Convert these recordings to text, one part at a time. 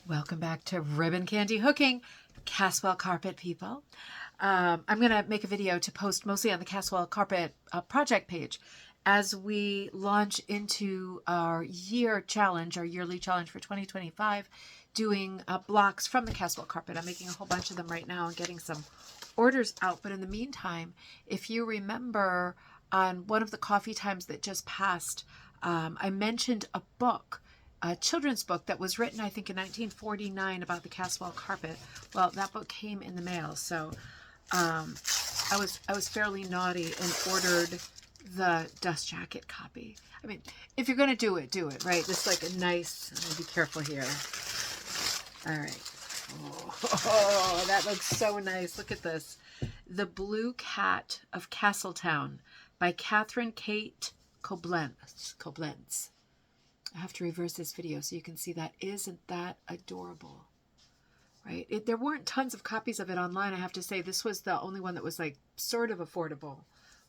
Welcome back to Ribbon Candy Hooking, Caswell Carpet people. I'm going to make a video to post mostly on the Caswell Carpet project page as we launch into our yearly challenge for 2025, doing blocks from the Caswell Carpet. I'm making a whole bunch of them right now and getting some orders out. But in the meantime, if you remember on one of the coffee times that just passed, I mentioned a book, a children's book that was written, I think, in 1949 about the Caswell Carpet. Well, that book came in the mail, so I was fairly naughty and ordered the dust jacket copy. I mean, if you're going to do it, right? This is like a nice, I'm going to be careful here. All right. Oh, that looks so nice. Look at this. The Blue Cat of Castletown by Catherine Kate Koblenz. I have to reverse this video so you can see that. Isn't that adorable? Right? There weren't tons of copies of it online, I have to say. This was the only one that was like sort of affordable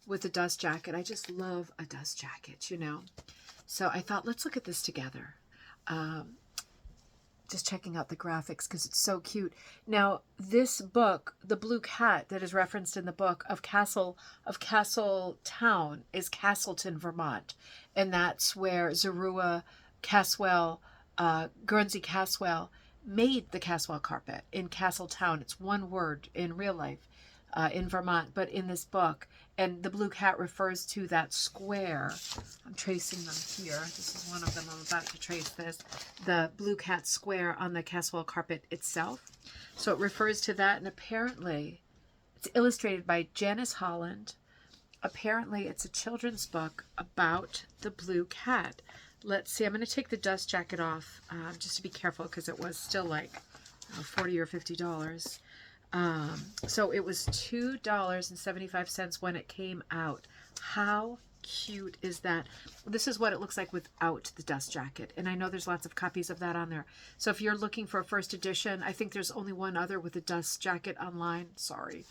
with a dust jacket. I just love a dust jacket, you know. So I thought, let's look at this together. Just checking out the graphics because it's so cute. Now, this book, The Blue Cat, that is referenced in the book of Castletown, is Castleton, Vermont. And that's where Zeruiah Caswell, Guernsey Caswell, made the Caswell Carpet in Castletown. It's one word in real life in Vermont, but in this book. And the blue cat refers to that square. I'm tracing them here. This is one of them. I'm about to trace this. The blue cat square on the Caswell Carpet itself. So it refers to that, and apparently it's illustrated by Janice Holland. Apparently it's a children's book about the blue cat. Let's see. I'm going to take the dust jacket off just to be careful because it was still like $40 or $50. So it was $2.75 when it came out. How cute is that? This is what it looks like without the dust jacket. And I know there's lots of copies of that on there. So if you're looking for a first edition, I think there's only one other with a dust jacket online. Sorry.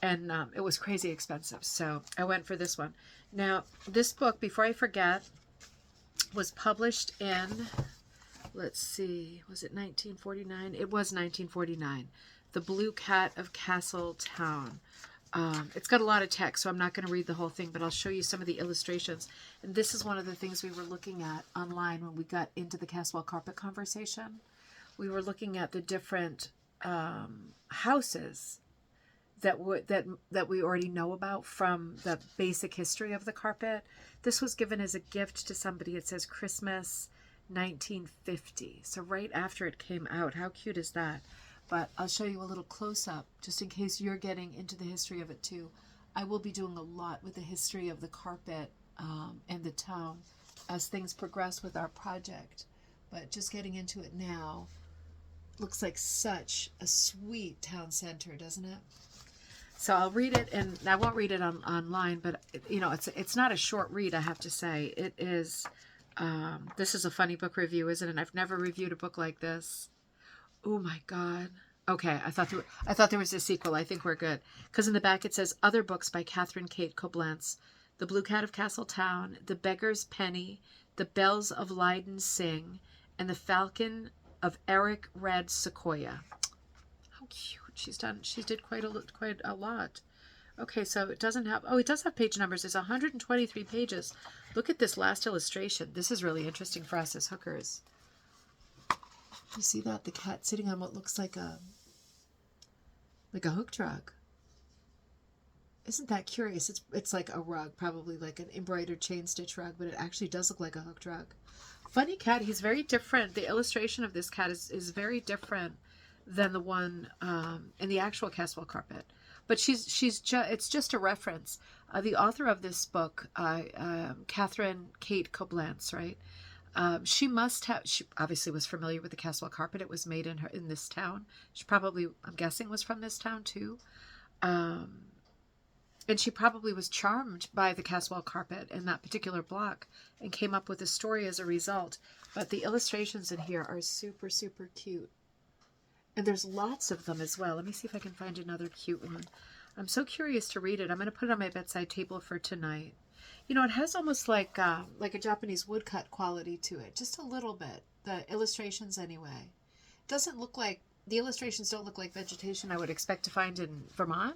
And it was crazy expensive. So I went for this one. Now, this book, before I forget, was published in, let's see, was it 1949? It was 1949. The Blue Cat of Castletown. It's got a lot of text, so I'm not going to read the whole thing, but I'll show you some of the illustrations. And this is one of the things we were looking at online when we got into the Caswell Carpet conversation. We were looking at the different houses that we already know about from the basic history of the carpet. This was given as a gift to somebody. It says Christmas 1950. So right after it came out. How cute is that? But I'll show you a little close-up, just in case you're getting into the history of it too. I will be doing a lot with the history of the carpet and the town as things progress with our project. But just getting into it now, looks like such a sweet town center, doesn't it? So I'll read it, and I won't read it online, but you know, it's not a short read, I have to say. It is, this is a funny book review, isn't it? I've never reviewed a book like this. Oh my God. Okay, I thought there was a sequel. I think we're good. Because in the back it says other books by Catherine Kate Koblenz. The Blue Cat of Castletown, The Beggar's Penny, The Bells of Leyden Sing, and The Falcon of Eric Red Sequoia. How cute. She did quite a lot. Okay, so it doesn't have, oh, it does have page numbers. It's 123 pages. Look at this last illustration. This is really interesting for us as hookers. You see that? The cat sitting on what looks like a hook rug. Isn't that curious? It's like a rug, probably like an embroidered chain stitch rug, but it actually does look like a hooked rug. Funny cat. He's very different. The illustration of this cat is very different than the one in the actual Caswell Carpet. But it's just a reference. The author of this book, Catherine Kate Koblenz, right? She obviously was familiar with the Caswell Carpet. It was made in this town. She probably, I'm guessing, was from this town too. And she probably was charmed by the Caswell Carpet and that particular block and came up with a story as a result. But the illustrations in here are super, super cute. And there's lots of them as well. Let me see if I can find another cute one. I'm so curious to read it. I'm going to put it on my bedside table for tonight. You know, it has almost like a Japanese woodcut quality to it, just a little bit. The illustrations, anyway. doesn't look like, the illustrations don't look like vegetation I would expect to find in Vermont.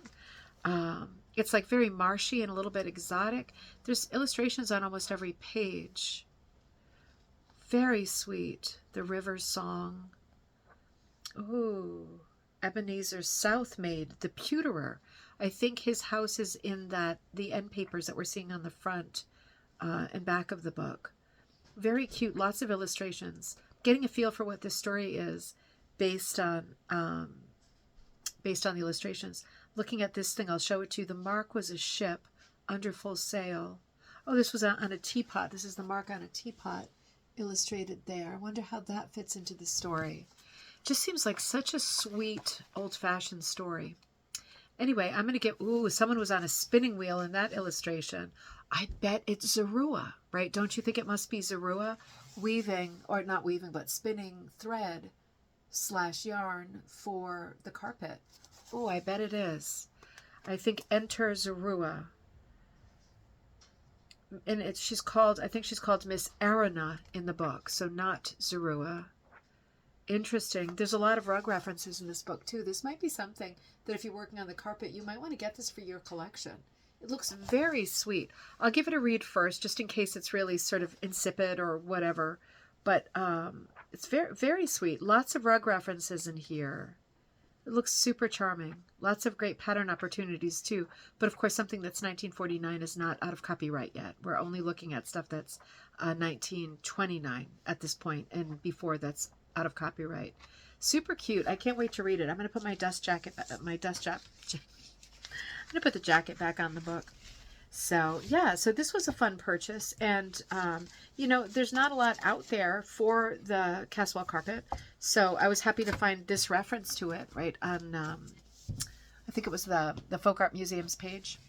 It's like very marshy and a little bit exotic. There's illustrations on almost every page. Very sweet. The River Song. Ooh. Ebenezer Southmaid, the pewterer. I think his house is in the end papers that we're seeing on the front and back of the book. Very cute. Lots of illustrations. Getting a feel for what this story is based on the illustrations. Looking at this thing, I'll show it to you. The mark was a ship under full sail. Oh, this was on a teapot. This is the mark on a teapot illustrated there. I wonder how that fits into the story. Just seems like such a sweet, old-fashioned story. Anyway, I'm going to get, ooh, someone was on a spinning wheel in that illustration. I bet it's Zorua, right? Don't you think it must be Zorua weaving, or not weaving, but spinning thread / yarn for the carpet? Oh, I bet it is. I think enter Zorua. And I think she's called Miss Arana in the book, so not Zorua. Interesting. There's a lot of rug references in this book too. This might be something that if you're working on the carpet, you might want to get this for your collection. It looks very sweet. I'll give it a read first, just in case it's really sort of insipid or whatever. But it's very, very sweet. Lots of rug references in here. It looks super charming. Lots of great pattern opportunities too. But of course, something that's 1949 is not out of copyright yet. We're only looking at stuff that's 1929 at this point, and before that's out of copyright. Super cute. I can't wait to read it. I'm going to put my dust jacket, I'm going to put the jacket back on the book. So yeah, so this was a fun purchase, and you know, there's not a lot out there for the Caswell Carpet, so I was happy to find this reference to it right on I think it was the Folk Art Museum's page.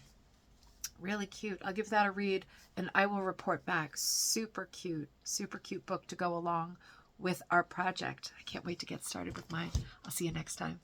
Really cute. I'll give that a read and I will report back. Super cute book to go along with our project. I can't wait to get started with mine. I'll see you next time.